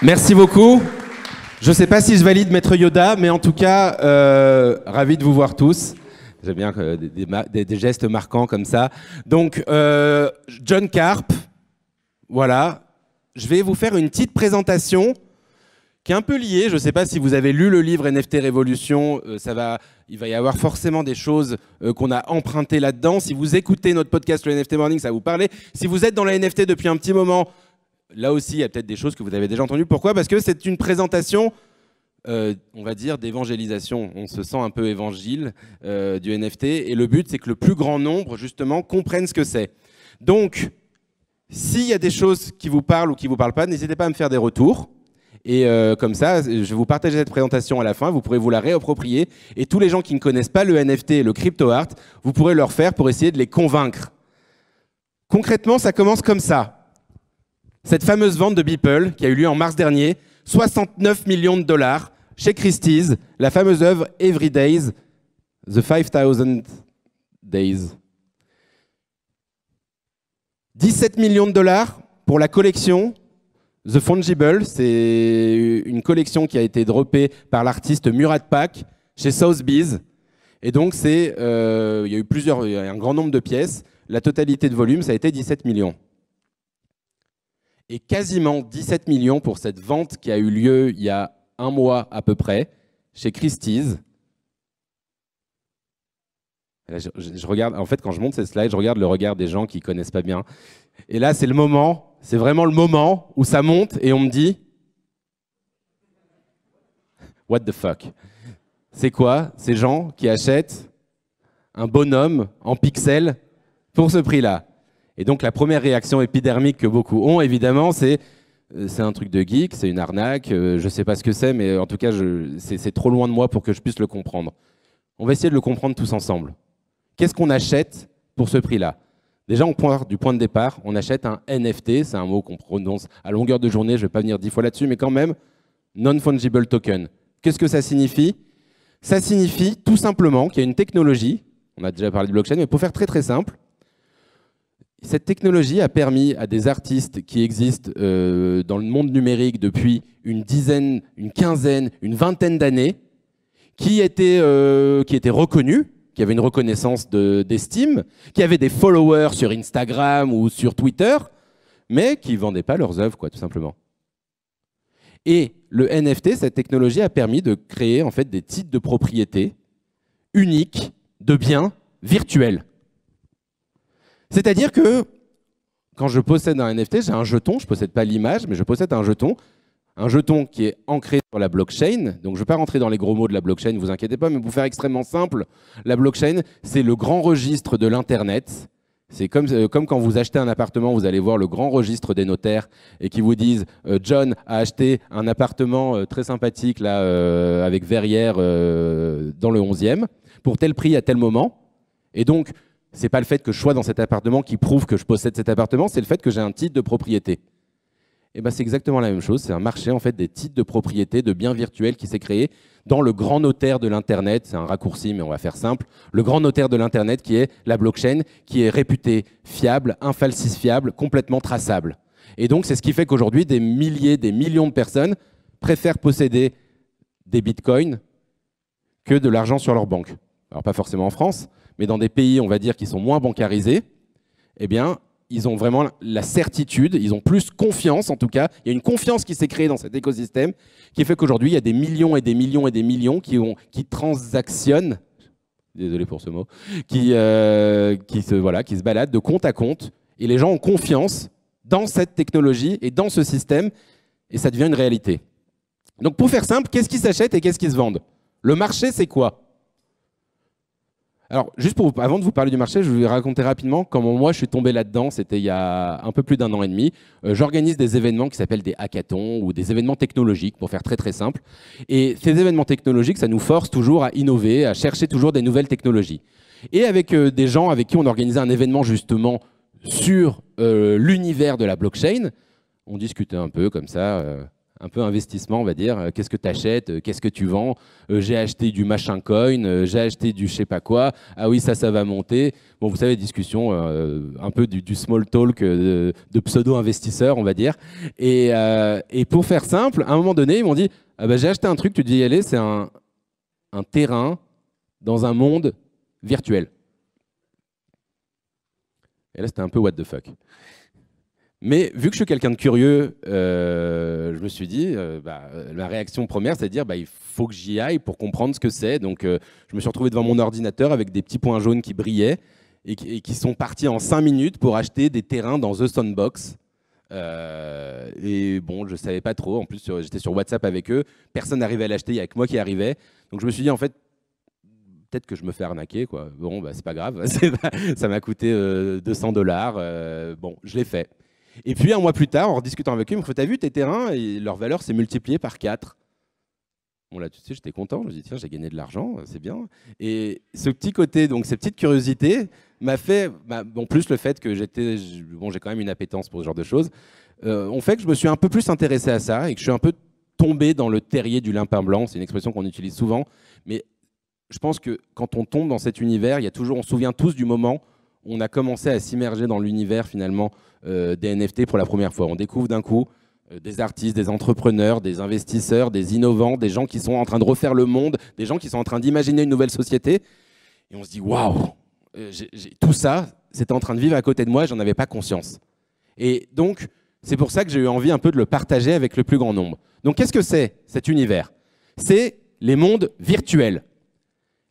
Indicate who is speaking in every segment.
Speaker 1: Merci beaucoup. Je ne sais pas si je valide Maître Yoda, mais en tout cas, ravi de vous voir tous. J'aime bien des gestes marquants comme ça. Donc, John Karp, voilà. Je vais vous faire une petite présentation qui est un peu liée. Je ne sais pas si vous avez lu le livre NFT Révolution. Il va y avoir forcément des choses qu'on a empruntées là-dedans. Si vous écoutez notre podcast, le NFT Morning, ça va vous parler. Si vous êtes dans la NFT depuis un petit moment, là aussi, il y a peut-être des choses que vous avez déjà entendues. Pourquoi? Parce que c'est une présentation, on va dire, d'évangélisation. On se sent un peu évangile du NFT. Et le but, c'est que le plus grand nombre, justement, comprenne ce que c'est. Donc, s'il y a des choses qui vous parlent ou qui ne vous parlent pas, n'hésitez pas à me faire des retours. Et comme ça, je vais vous partager cette présentation à la fin. Vous pourrez vous la réapproprier. Et tous les gens qui ne connaissent pas le NFT et le crypto art, vous pourrez leur faire pour essayer de les convaincre. Concrètement, ça commence comme ça. Cette fameuse vente de Beeple qui a eu lieu en mars dernier, 69 millions de dollars chez Christie's, la fameuse œuvre Every Days, The 5000 Days. 17 millions de dollars pour la collection The Fungible, c'est une collection qui a été droppée par l'artiste Murad Pak chez Sotheby's. Et donc, il y a eu un grand nombre de pièces. La totalité de volume, ça a été 17 millions. Et quasiment 17 millions pour cette vente qui a eu lieu il y a un mois à peu près, chez Christie's. Là, je regarde, en fait, quand je monte ces slides, je regarde le regard des gens qui ne connaissent pas bien. Et là, c'est le moment, c'est vraiment le moment où ça monte et on me dit « What the fuck ?» C'est quoi ces gens qui achètent un bonhomme en pixels pour ce prix-là? Et donc, la première réaction épidermique que beaucoup ont, évidemment, c'est un truc de geek, c'est une arnaque, je ne sais pas ce que c'est, mais en tout cas, c'est trop loin de moi pour que je puisse le comprendre. On va essayer de le comprendre tous ensemble. Qu'est-ce qu'on achète pour ce prix-là? Déjà, on part du point de départ, on achète un NFT, c'est un mot qu'on prononce à longueur de journée, je ne vais pas venir 10 fois là-dessus, mais quand même, non-fungible token. Qu'est-ce que ça signifie? Ça signifie tout simplement qu'il y a une technologie, on a déjà parlé de blockchain, mais pour faire très très simple, cette technologie a permis à des artistes qui existent dans le monde numérique depuis une dizaine, une quinzaine, une vingtaine d'années, qui étaient reconnus, qui avaient une reconnaissance d'estime, qui avaient des followers sur Instagram ou sur Twitter, mais qui ne vendaient pas leurs œuvres, quoi, tout simplement. Et le NFT, cette technologie a permis de créer en fait, des titres de propriété uniques de biens virtuels. C'est-à-dire que quand je possède un NFT, j'ai un jeton, je ne possède pas l'image, mais je possède un jeton qui est ancré sur la blockchain. Donc je ne vais pas rentrer dans les gros mots de la blockchain, ne vous inquiétez pas, mais pour faire extrêmement simple, la blockchain, c'est le grand registre de l'Internet. C'est comme quand vous achetez un appartement, vous allez voir le grand registre des notaires et qui vous disent John a acheté un appartement très sympathique là, avec verrière dans le 11e, pour tel prix à tel moment. Et donc, ce n'est pas le fait que je sois dans cet appartement qui prouve que je possède cet appartement, c'est le fait que j'ai un titre de propriété. Et ben, c'est exactement la même chose, c'est un marché en fait, des titres de propriété, de biens virtuels qui s'est créé dans le grand notaire de l'Internet, c'est un raccourci mais on va faire simple, le grand notaire de l'Internet qui est la blockchain, qui est réputé fiable, infalsifiable, complètement traçable. Et donc c'est ce qui fait qu'aujourd'hui des milliers, des millions de personnes préfèrent posséder des bitcoins que de l'argent sur leur banque. Alors pas forcément en France, mais dans des pays, on va dire, qui sont moins bancarisés, eh bien, ils ont vraiment la certitude, ils ont plus confiance, en tout cas. Il y a une confiance qui s'est créée dans cet écosystème qui fait qu'aujourd'hui, il y a des millions et des millions et des millions qui transactionnent, désolé pour ce mot, qui se baladent de compte à compte. Et les gens ont confiance dans cette technologie et dans ce système, et ça devient une réalité. Donc, pour faire simple, qu'est-ce qui s'achète et qu'est-ce qui se vend? Le marché, c'est quoi? Alors, juste avant de vous parler du marché, je vais vous raconter rapidement comment moi je suis tombé là-dedans. C'était il y a un peu plus d'1 an et demi. J'organise des événements qui s'appellent des hackathons ou des événements technologiques, pour faire très très simple. Et ces événements technologiques, ça nous force toujours à innover, à chercher toujours des nouvelles technologies. Et avec des gens avec qui on organisait un événement justement sur l'univers de la blockchain, on discutait un peu comme ça, un peu investissement, on va dire. Qu'est-ce que tu achètes? Qu'est-ce que tu vends? J'ai acheté du machin coin, j'ai acheté du je sais pas quoi. Ah oui, ça va monter. Bon, vous savez, discussion un peu du small talk de pseudo-investisseurs, on va dire. Et pour faire simple, à un moment donné, ils m'ont dit ah bah, j'ai acheté un truc, tu dis y aller, c'est un terrain dans un monde virtuel. Et là, c'était un peu what the fuck. Mais vu que je suis quelqu'un de curieux, je me suis dit, ma réaction première, c'est de dire, il faut que j'y aille pour comprendre ce que c'est. Donc, je me suis retrouvé devant mon ordinateur avec des petits points jaunes qui brillaient et qui sont partis en 5 minutes pour acheter des terrains dans The Sandbox. Et bon, je savais pas trop. En plus, j'étais sur WhatsApp avec eux. Personne n'arrivait à l'acheter. Il n'y avait que moi qui arrivais. Donc, je me suis dit, en fait, peut-être que je me fais arnaquer, quoi. Bon, c'est pas grave. Ça m'a coûté $200. Bon, je l'ai fait. Et puis, un mois plus tard, en rediscutant avec eux, ils m'ont fait, t'as vu tes terrains, et leur valeur s'est multipliée par 4. Bon, là, tu sais, j'étais content. Je me dis, tiens, j'ai gagné de l'argent, c'est bien. Et ce petit côté, donc, cette petite curiosité, m'a fait, en plus, le fait que j'ai quand même une appétence pour ce genre de choses, ont fait que je me suis un peu plus intéressé à ça et que je suis un peu tombé dans le terrier du limpin blanc. C'est une expression qu'on utilise souvent. Mais je pense que quand on tombe dans cet univers, on se souvient tous du moment où on a commencé à s'immerger dans l'univers, finalement, des NFT pour la première fois. On découvre d'un coup des artistes, des entrepreneurs, des investisseurs, des innovants, des gens qui sont en train de refaire le monde, des gens qui sont en train d'imaginer une nouvelle société. Et on se dit, waouh, tout ça, c'était en train de vivre à côté de moi, j'en avais pas conscience. Et donc, c'est pour ça que j'ai eu envie un peu de le partager avec le plus grand nombre. Donc, qu'est-ce que c'est cet univers? C'est les mondes virtuels.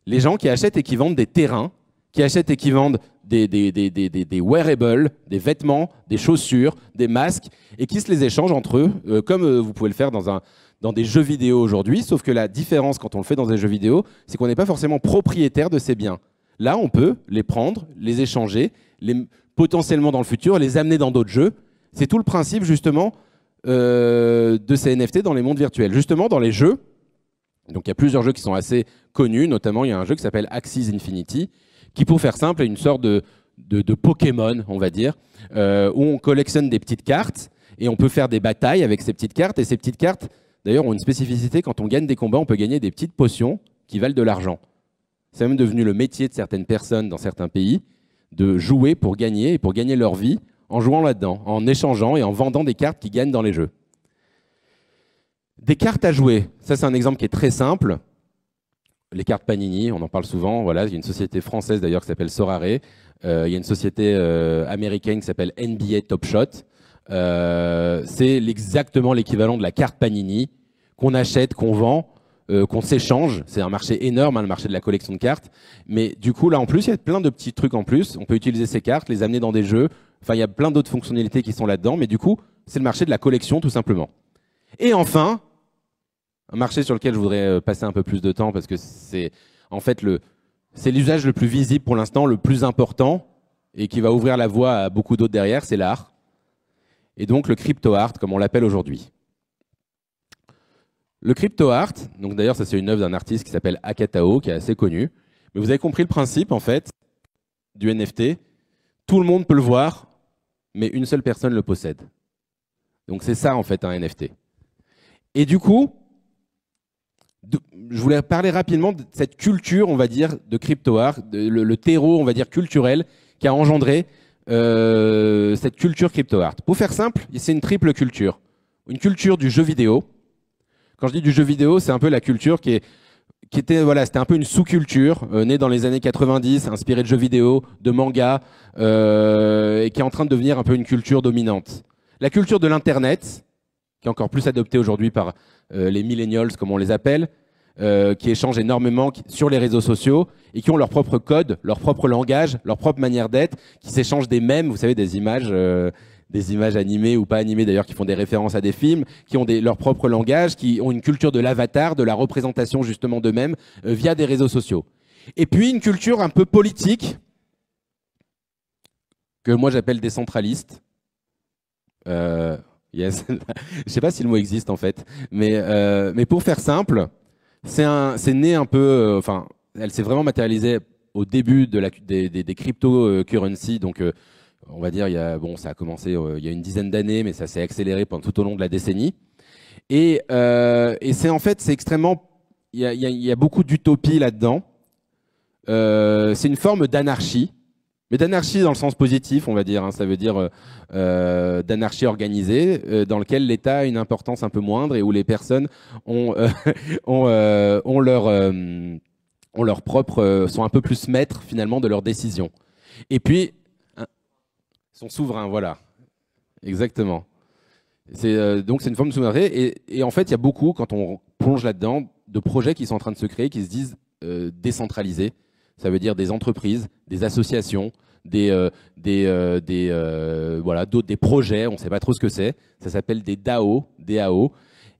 Speaker 1: Les gens qui achètent et qui vendent des terrains, qui achètent et qui vendent des wearables, des vêtements, des chaussures, des masques, et qui se les échangent entre eux, comme vous pouvez le faire dans des jeux vidéo aujourd'hui, sauf que la différence quand on le fait dans des jeux vidéo, c'est qu'on n'est pas forcément propriétaire de ces biens. Là, on peut les prendre, les échanger, potentiellement dans le futur, les amener dans d'autres jeux. C'est tout le principe, justement, de ces NFT dans les mondes virtuels. Justement, dans les jeux, donc il y a plusieurs jeux qui sont assez connus, notamment il y a un jeu qui s'appelle Axie Infinity, qui, pour faire simple, est une sorte de Pokémon, on va dire, où on collectionne des petites cartes et on peut faire des batailles avec ces petites cartes. Et ces petites cartes, d'ailleurs, ont une spécificité. Quand on gagne des combats, on peut gagner des petites potions qui valent de l'argent. C'est même devenu le métier de certaines personnes dans certains pays de jouer pour gagner et pour gagner leur vie en jouant là-dedans, en échangeant et en vendant des cartes qui gagnent dans les jeux. Des cartes à jouer, ça c'est un exemple qui est très simple. Les cartes Panini, on en parle souvent. Voilà, il y a une société française d'ailleurs qui s'appelle Sorare. Il y a une société américaine qui s'appelle NBA Top Shot. C'est exactement l'équivalent de la carte Panini qu'on achète, qu'on vend, qu'on s'échange. C'est un marché énorme, le marché de la collection de cartes. Mais du coup, là en plus, il y a plein de petits trucs en plus. On peut utiliser ces cartes, les amener dans des jeux. Enfin, il y a plein d'autres fonctionnalités qui sont là-dedans. Mais du coup, c'est le marché de la collection, tout simplement. Et enfin, un marché sur lequel je voudrais passer un peu plus de temps parce que c'est en fait l'usage le plus visible pour l'instant, le plus important et qui va ouvrir la voie à beaucoup d'autres derrière, c'est l'art. Et donc le crypto art, comme on l'appelle aujourd'hui. Le crypto art, donc d'ailleurs ça c'est une œuvre d'un artiste qui s'appelle Akatao, qui est assez connu. Mais vous avez compris le principe en fait du NFT. Tout le monde peut le voir, mais une seule personne le possède. Donc c'est ça en fait un NFT. Et du coup, je voulais parler rapidement de cette culture, on va dire, de crypto art, le terreau, on va dire, culturel qui a engendré cette culture crypto art. Pour faire simple, c'est une triple culture. Une culture du jeu vidéo. Quand je dis du jeu vidéo, c'est un peu la culture qui était, voilà, c'était un peu une sous-culture née dans les années 90, inspirée de jeux vidéo, de mangas, et qui est en train de devenir un peu une culture dominante. La culture de l'Internet, qui est encore plus adoptée aujourd'hui par les millennials, comme on les appelle, qui échangent énormément sur les réseaux sociaux et qui ont leur propre code, leur propre langage, leur propre manière d'être, qui s'échangent des mèmes, vous savez, des images animées ou pas animées d'ailleurs, qui font des références à des films, qui ont leur propre langage, qui ont une culture de l'avatar, de la représentation justement d'eux-mêmes via des réseaux sociaux. Et puis une culture un peu politique, que moi j'appelle décentraliste. Yes. Je ne sais pas si le mot existe en fait, mais pour faire simple, c'est né un peu, enfin, elle s'est vraiment matérialisée au début des cryptocurrencies, donc on va dire, ça a commencé il y a une dizaine d'années, mais ça s'est accéléré tout au long de la décennie. Et c'est en fait, c'est extrêmement, il y a beaucoup d'utopie là-dedans. C'est une forme d'anarchie, mais d'anarchie dans le sens positif, on va dire, hein. Ça veut dire d'anarchie organisée, dans lequel l'État a une importance un peu moindre et où les personnes ont, ont leur propre, sont un peu plus maîtres finalement de leurs décisions. Et puis, hein, sont souverains, voilà, exactement. Donc c'est une forme de souveraineté. Et en fait, il y a beaucoup, quand on plonge là-dedans, de projets qui sont en train de se créer, qui se disent décentralisés. Ça veut dire des entreprises, des associations, voilà, d'autres, des projets, on ne sait pas trop ce que c'est. Ça s'appelle des DAO, DAO.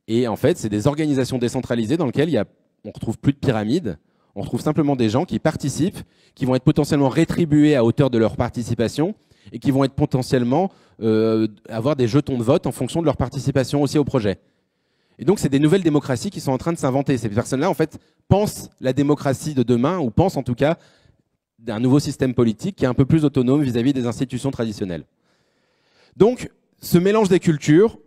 Speaker 1: Et en fait, c'est des organisations décentralisées dans lesquelles on ne retrouve plus de pyramide. On retrouve simplement des gens qui participent, qui vont être potentiellement rétribués à hauteur de leur participation et qui vont être potentiellement avoir des jetons de vote en fonction de leur participation aussi au projet. Et donc, c'est des nouvelles démocraties qui sont en train de s'inventer. Ces personnes-là, en fait, pensent la démocratie de demain, ou pensent en tout cas d'un nouveau système politique qui est un peu plus autonome vis-à-vis des institutions traditionnelles. Donc, ce mélange des cultures,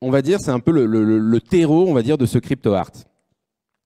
Speaker 1: on va dire, c'est un peu le terreau, on va dire, de ce crypto art.